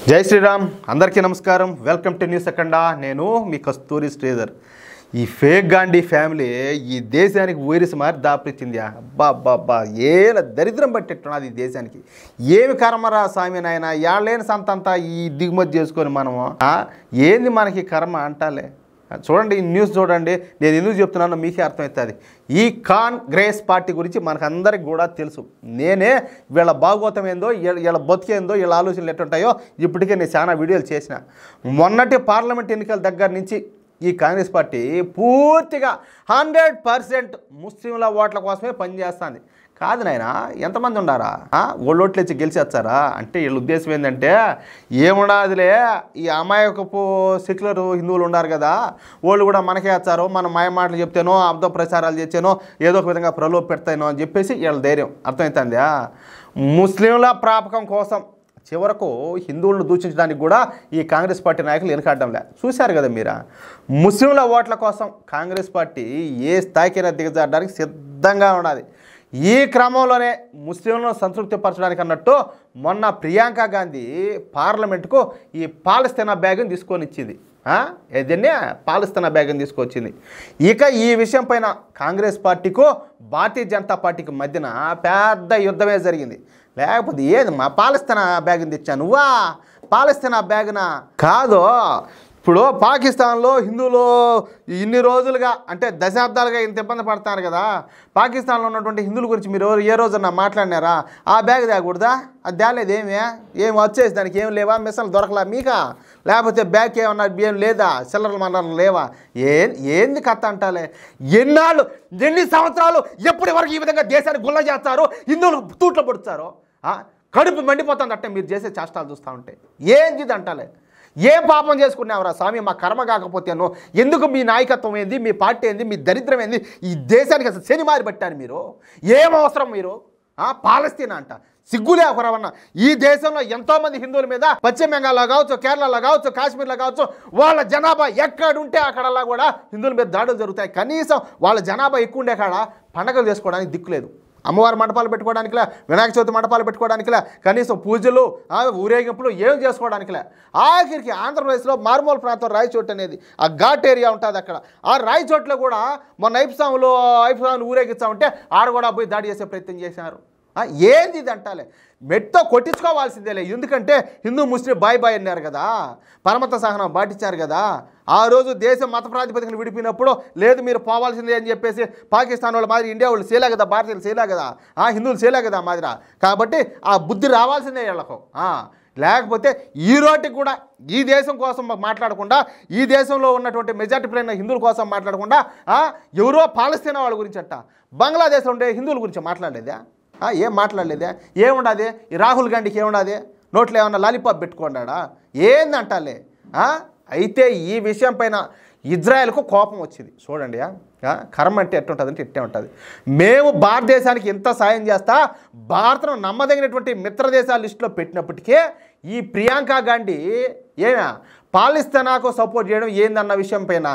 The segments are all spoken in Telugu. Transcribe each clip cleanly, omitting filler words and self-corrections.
జై శ్రీరామ్ అందరికీ నమస్కారం వెల్కమ్ టు న్యూస్ అఖండా నేను మీ కస్తూరి శ్రీధర్ ఈ ఫేక్ గాంధీ ఫ్యామిలీ ఈ దేశానికి వైరస్ మారి దాపురించింది అబ్బా ఏల దరిద్రం పట్టేట్టున్నది ఈ దేశానికి ఏమి కర్మరా స్వామి నాయన ఏళ్ళైన సంతంతా ఈ దిగుమతి చేసుకొని మనము ఏంది మనకి కర్మ అంటాలే చూడండి ఈ న్యూస్ చూడండి నేను ఎందుకు చెప్తున్నానో మీకే అర్థమవుతుంది ఈ కాంగ్రెస్ పార్టీ గురించి మనకందరికి కూడా తెలుసు నేనే వీళ్ళ భాగవతం ఏందో వీళ్ళ బతికేందో వీళ్ళ ఆలోచనలు ఎట్టుంటాయో ఇప్పటికే నేను చాలా వీడియోలు చేసిన మొన్నటి పార్లమెంట్ ఎన్నికల దగ్గర నుంచి ఈ కాంగ్రెస్ పార్టీ పూర్తిగా 100% ముస్లింల ఓట్ల కోసమే పనిచేస్తుంది కాదు నాయన ఎంతమంది ఉండారా ఓట్లు ఇచ్చి గెలిచేస్తారా అంటే వీళ్ళ ఉద్దేశం ఏంటంటే ఏముండదులే ఈ అమాయకపు సెక్యులర్ హిందువులు ఉన్నారు కదా వాళ్ళు కూడా మనకే వచ్చారు మనం మాయ మాటలు చెప్తేనో అబద్ధ ప్రచారాలు చేస్తేనో ఏదో ఒక విధంగా ప్రలోభ పెడతానో అని చెప్పేసి వీళ్ళ ధైర్యం అర్థమవుతుందా ముస్లింల ప్రాపకం కోసం చివరకు హిందువులను దూషించడానికి కూడా ఈ కాంగ్రెస్ పార్టీ నాయకులు వెనకాడడంలే చూశారు కదా మీరా ముస్లింల ఓట్ల కోసం కాంగ్రెస్ పార్టీ ఏ స్థాయికైనా దిగజారడానికి సిద్ధంగా ఉన్నది ఈ క్రమంలోనే ముస్లింలను సంతృప్తిపరచడానికి అన్నట్టు మొన్న ప్రియాంక గాంధీ పార్లమెంటుకు ఈ పాలస్తీనా బ్యాగ్ని తీసుకొని ఇచ్చింది ఏదన్నే పాలస్తీనా బ్యాగ్ని తీసుకొచ్చింది ఇక ఈ విషయం పైన కాంగ్రెస్ పార్టీకు భారతీయ జనతా పార్టీకి మధ్యన పెద్ద యుద్ధమే జరిగింది లేకపోతే ఏది మా పాలస్తీనా బ్యాగ్ని తెచ్చాను నువ్వా పాలస్తీనా బ్యాగ్నా కాదు ఇప్పుడు పాకిస్తాన్లో హిందువులు ఇన్ని రోజులుగా అంటే దశాబ్దాలుగా ఇంత ఇబ్బంది పడతారు కదా పాకిస్తాన్లో ఉన్నటువంటి హిందువుల గురించి మీరు ఏ రోజున్నా మాట్లాడినారా ఆ బ్యాగ్ తేకూడదా అది తేలేదు ఏమి వచ్చేసి దానికి ఏం లేవా మిషన్లు దొరకలా మీకా లేకపోతే బ్యాగ్ ఏమన్నా ఏం లేదా చిల్లరలు మండలం లేవా ఏంది కథ అంటాలే ఎన్నాళ్ళు ఎన్ని సంవత్సరాలు ఎప్పటి వరకు ఈ విధంగా దేశాన్ని గుల్ల చేస్తారు హిందువులు తూట్లో పడుతారు కడుపు మండిపోతుంది అంటే మీరు చేసే చేష్టాలు చూస్తూ ఉంటే ఏంది ఇది అంటాలే ఏ పాపం చేసుకున్నావురా స్వామి మా కర్మ కాకపోతేనో ఎందుకు మీ నాయకత్వం ఏంది మీ పార్టీ ఏంది మీ దరిద్రం ఏంది ఈ దేశానికి అసలు శనిమారి పట్టారు మీరు ఏం అవసరం మీరు పాలస్తీనా అంట సిగ్గులే ఒకరవన్నా ఈ దేశంలో ఎంతోమంది హిందువుల మీద పశ్చిమ బెంగాల్లో కావచ్చు కేరళలో కావచ్చు కాశ్మీర్లో కావచ్చు వాళ్ళ జనాభా ఎక్కడుంటే అక్కడలా కూడా హిందువుల మీద దాడులు జరుగుతాయి కనీసం వాళ్ళ జనాభా ఎక్కువ ఉండే కాడ పండగలు చేసుకోవడానికి దిక్కులేదు అమ్మవారి మండపాలు పెట్టుకోవడానికిలే వినాయక చవితి మండపాలు పెట్టుకోవడానికిలే కనీసం పూజలు ఊరేగింపులు ఏం చేసుకోవడానికిలే ఆఖరికి ఆంధ్రప్రదేశ్లో మారుమూల ప్రాంతం రాయచోటు అనేది ఆ ఘాట్ ఏరియా ఉంటుంది అక్కడ ఆ రాయచోట్లో కూడా మొన్న ఐపుసాములు ఊరేగిస్తామంటే ఆడ కూడా పోయి దాడి చేసే ప్రయత్నం చేశారు ఏంది ఇది అంటాలే మెట్తో కొట్టించుకోవాల్సిందేలే ఎందుకంటే హిందూ ముస్లిం బాయ్ అన్నారు కదా పరమత సహనం పాటించారు కదా ఆ రోజు దేశం మత ప్రాతిపదికను విడిపినప్పుడు లేదు మీరు పోవాల్సిందే అని చెప్పేసి పాకిస్తాన్ వాళ్ళ మాదిరి ఇండియా వాళ్ళు చేయలే కదా భారతీయులు చేయలే కదా హిందువులు చేయలే కదా మాదిరా కాబట్టి ఆ బుద్ధి రావాల్సిందే వీళ్ళకు లేకపోతే ఈ రోటికి కూడా ఈ దేశం కోసం మాట్లాడకుండా ఈ దేశంలో ఉన్నటువంటి మెజార్టీ ప్రైన హిందువుల కోసం మాట్లాడకుండా ఎవరో పాలస్తీనా వాళ్ళ గురించి అంట బంగ్లాదేశ్లో ఉండే హిందువుల గురించి మాట్లాడలేదా ఏం మాట్లాడలేదే ఏముండదే ఈ రాహుల్ గాంధీకి ఏముండదే నోట్లో ఏమన్నా లాలీపాప్ పెట్టుకున్నాడా ఏందంటాలే అయితే ఈ విషయం పైన ఇజ్రాయెల్కు కోపం వచ్చింది చూడండి కర్మ అంటే ఎట్టుంటుందంటే ఇట్టే ఉంటుంది మేము భారతదేశానికి ఎంత సాయం చేస్తా భారత్ను నమ్మదగినటువంటి మిత్రదేశాల లిస్టులో పెట్టినప్పటికీ ఈ ప్రియాంక గాంధీ పాలస్తీనాకు సపోర్ట్ చేయడం ఏందన్న విషయం పైన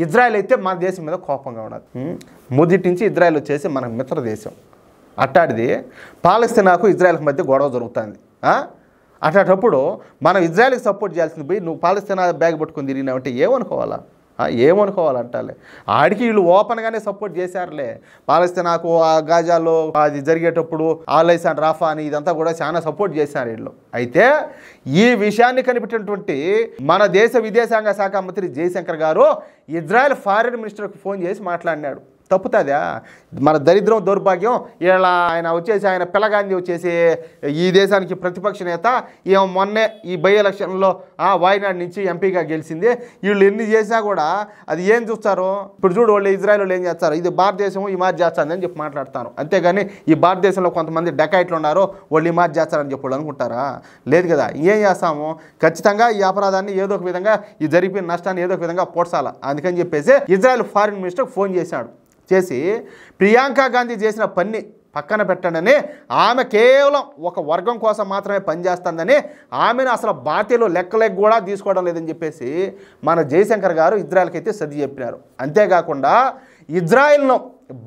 ఇజ్రాయెల్ అయితే మన దేశం మీద కోపంగా ఉన్నది మొదటి నుంచి ఇజ్రాయెల్ వచ్చేసి మన మిత్రదేశం అట్టాడిది పాలస్తీనాకు ఇజ్రాయెల్కి మధ్య గొడవ జరుగుతుంది అట్లాంటప్పుడు మనం ఇజ్రాయెల్కి సపోర్ట్ చేయాల్సింది పోయి నువ్వు పాలస్తీనా బ్యాగ్ పట్టుకుని తిరిగినావంటే ఏమనుకోవాలంటాలే ఆడికి వీళ్ళు ఓపెన్గానే సపోర్ట్ చేశారులే పాలస్తీనాకు గాజాలో అది జరిగేటప్పుడు ఆలైసాన్ రాఫా అని ఇదంతా కూడా చాలా సపోర్ట్ చేశారు వీళ్ళు అయితే ఈ విషయాన్ని కనిపెట్టినటువంటి మన దేశ విదేశాంగ శాఖ మంత్రి జయశంకర్ గారు ఇజ్రాయెల్ ఫారిన్ మినిస్టర్కి ఫోన్ చేసి మాట్లాడినాడు తప్పుతుందా మన దరిద్రం దౌర్భాగ్యం ఇలా ఆయన వచ్చేసి ఆయన పిల్లగాంధీ వచ్చేసి ఈ దేశానికి ప్రతిపక్ష నేత మొన్నే ఈ బై ఎలక్షన్లో వాయనాడు నుంచి ఎంపీగా గెలిచింది వీళ్ళు ఎన్ని చేసినా కూడా అది ఏం చూస్తారు ఇప్పుడు చూడు వాళ్ళు ఇజ్రాయెల్ వాళ్ళు ఏం చేస్తారు ఇది భారతదేశం ఈ మార్చి చేస్తుంది అని చెప్పి మాట్లాడతాను అంతేగాని ఈ భారతదేశంలో కొంతమంది డకాయిట్లు ఉన్నారు వాళ్ళు ఈ మార్చి చేస్తారని చెప్పి వాళ్ళు అనుకుంటారా లేదు కదా ఏం చేస్తాము ఖచ్చితంగా ఈ అపరాధాన్ని ఏదో ఒక విధంగా ఈ జరిగిన నష్టాన్ని ఏదో ఒక విధంగా పోడ్చాలా అందుకని చెప్పేసి ఇజ్రాయెల్ ఫారిన్ మినిస్టర్కి ఫోన్ చేసి ప్రియాంక గాంధీ చేసిన పని పక్కన పెట్టండి ఆమె కేవలం ఒక వర్గం కోసం మాత్రమే పనిచేస్తుందని ఆమెను అసలు భారతీయులు లెక్కలెక్క కూడా తీసుకోవడం లేదని చెప్పేసి మన జయశంకర్ గారు ఇజ్రాయెల్కి అయితే సర్ది చెప్పినారు అంతేకాకుండా ఇజ్రాయెల్ను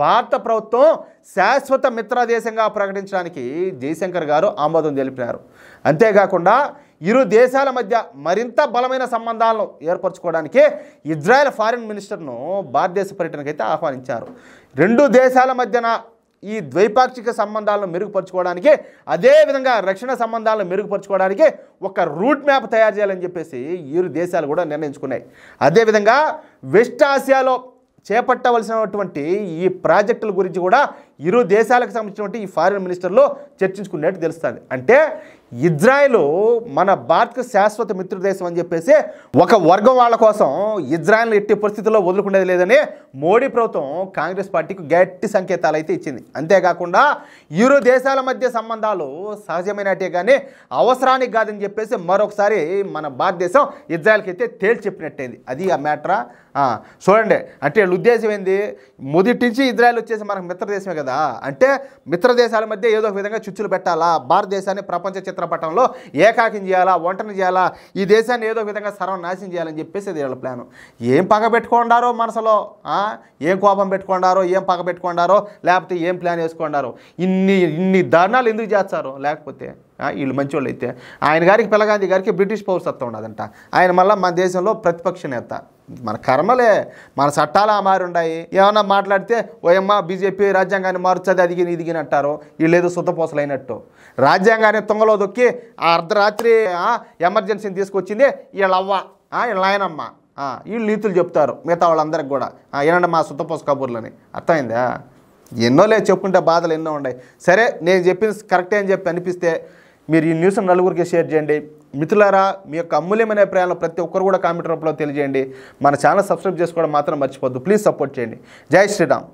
భారత ప్రభుత్వం శాశ్వత మిత్ర దేశంగా ప్రకటించడానికి జయశంకర్ గారు ఆమోదం తెలిపినారు. అంతేకాకుండా ఇరు దేశాల మధ్య మరింత బలమైన సంబంధాలను ఏర్పరచుకోవడానికి ఇజ్రాయెల్ ఫారిన్ మినిస్టర్ను భారతదేశ పర్యటనకైతే ఆహ్వానించారు. రెండు దేశాల మధ్యన ఈ ద్వైపాక్షిక సంబంధాలను మెరుగుపరచుకోవడానికి, అదేవిధంగా రక్షణ సంబంధాలను మెరుగుపరచుకోవడానికి ఒక రూట్ మ్యాప్ తయారు చేయాలని చెప్పేసి ఇరు దేశాలు కూడా నిర్ణయించుకున్నాయి. అదేవిధంగా వెస్ట్ ఆసియాలో చేపట్టవలసినటువంటి ఈ ప్రాజెక్టుల గురించి కూడా ఇరు దేశాలకు సంబంధించినటువంటి ఈ ఫారిన్ మినిస్టర్లు చర్చించుకున్నట్టు తెలుస్తుంది. అంటే ఇజ్రాయెల్ మన భారత్కు శాశ్వత మిత్రదేశం అని చెప్పేసి ఒక వర్గం వాళ్ళ కోసం ఇజ్రాయెల్ని ఎట్టి పరిస్థితుల్లో వదులుకునేది లేదని మోడీ ప్రభుత్వం కాంగ్రెస్ పార్టీకి గట్టి సంకేతాలు అయితే ఇచ్చింది. అంతేకాకుండా ఇరు దేశాల మధ్య సంబంధాలు సహజమైనట్టే కానీ అవసరానికి కాదని చెప్పేసి మరొకసారి మన భారతదేశం ఇజ్రాయెల్కి అయితే తేల్చి చెప్పినట్టయింది. అది ఆ మ్యాటరా. చూడండి, అంటే వీళ్ళ ఉద్దేశం ఏంది, మొదటి నుంచి ఇజ్రాయెల్ వచ్చేసి మనకు మిత్రదేశమే కదా, అంటే మిత్ర దేశాల మధ్య ఏదో ఒక విధంగా చిచ్చులు పెట్టాలా, భారతదేశాన్ని ప్రపంచ చిత్రపటంలో ఏకాకిం చేయాలా, ఒంటని చేయాలా, ఈ దేశాన్ని ఏదో ఒక విధంగా సర్వనాశనం చేయాలని చెప్పేసి అది వీళ్ళ ప్లాను. ఏం పగ పెట్టుకుండారో మనసులో, ఏం కోపం పెట్టుకుండారో, ఏం పగ పెట్టుకుండారో, లేకపోతే ఏం ప్లాన్ వేసుకుండారో, ఇన్ని దారుణాలు ఎందుకు చేస్తారు? లేకపోతే వీళ్ళు మంచోళ్ళు అయితే ఆయన గారికి పిల్లగాంధీ గారికి బ్రిటిష్ పౌరసత్వం ఉండదంట, ఆయన మళ్ళీ మన దేశంలో ప్రతిపక్ష నేత. మన కర్మలే, మన చట్టాలు మారి ఉన్నాయి. ఏమన్నా మాట్లాడితే ఓయమ్మ బీజేపీ రాజ్యాంగాన్ని మారుస్తుంది అదిగిని ఇదిగిని అంటారు. వీళ్ళు ఏదో శుద్ధపోసలు అయినట్టు రాజ్యాంగాన్ని తుంగలో దొక్కి ఆ అర్ధరాత్రి ఎమర్జెన్సీని తీసుకొచ్చింది వీళ్ళవ్వ, వీళ్ళ నాయనమ్మ. వీళ్ళు నీతులు చెప్తారు మిగతా వాళ్ళందరికి కూడా, ఏనంటే మా శుద్ధపోస కబుర్లని. అర్థమైందా? ఎన్నో లేదు చెప్పుకుంటే బాధలు ఎన్నో ఉన్నాయి. సరే, నేను చెప్పింది కరెక్టే అని చెప్పి అనిపిస్తే మీరు ఈ న్యూస్ని నలుగురికి షేర్ చేయండి. మిత్రులారా, మీ యొక్క అమూల్యమైన అభిప్రాయాలను ప్రతి ఒక్కరు కూడా కామెంట్ రూపంలో తెలియజేయండి. మన ఛానల్ సబ్స్క్రైబ్ చేసుకోవడం మాత్రం మర్చిపోద్దు. ప్లీజ్ సపోర్ట్ చేయండి. జై శ్రీరామ్.